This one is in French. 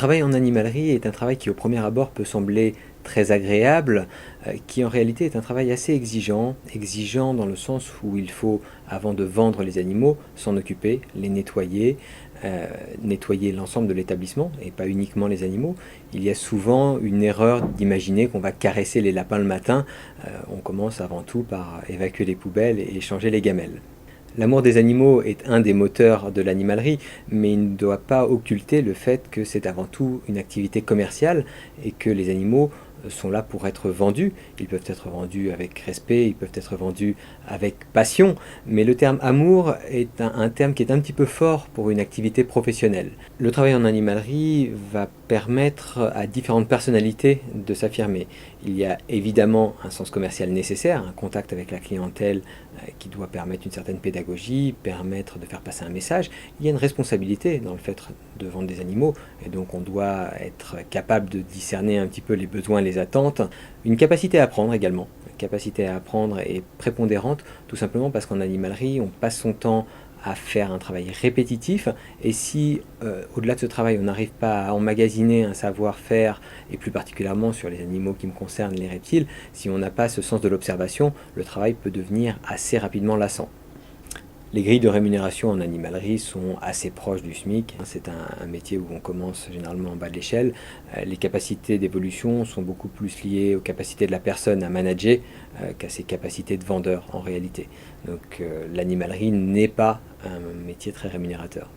travail en animalerie est un travail qui au premier abord peut sembler très agréable, qui en réalité est un travail assez exigeant, exigeant dans le sens où il faut, avant de vendre les animaux, s'en occuper, les nettoyer, nettoyer l'ensemble de l'établissement et pas uniquement les animaux. Il y a souvent une erreur d'imaginer qu'on va caresser les lapins le matin. On commence avant tout par évacuer les poubelles et changer les gamelles. L'amour des animaux est un des moteurs de l'animalerie, mais il ne doit pas occulter le fait que c'est avant tout une activité commerciale et que les animaux sont là pour être vendus. Ils peuvent être vendus avec respect, ils peuvent être vendus avec passion, mais le terme amour est un terme qui est un petit peu fort pour une activité professionnelle. Le travail en animalerie va permettre à différentes personnalités de s'affirmer. Il y a évidemment un sens commercial nécessaire, un contact avec la clientèle qui doit permettre une certaine pédagogie, permettre de faire passer un message. Il y a une responsabilité dans le fait de vendre des animaux, et donc on doit être capable de discerner un petit peu les besoins, les attentes. Une capacité à apprendre également. Une capacité à apprendre est prépondérante, tout simplement parce qu'en animalerie, on passe son temps à faire un travail répétitif, et si au-delà de ce travail on n'arrive pas à emmagasiner un savoir-faire, et plus particulièrement sur les animaux qui me concernent, les reptiles, si on n'a pas ce sens de l'observation, le travail peut devenir assez rapidement lassant. Les grilles de rémunération en animalerie sont assez proches du SMIC. C'est un métier où on commence généralement en bas de l'échelle. Les capacités d'évolution sont beaucoup plus liées aux capacités de la personne à manager qu'à ses capacités de vendeur en réalité. Donc l'animalerie n'est pas un métier très rémunérateur.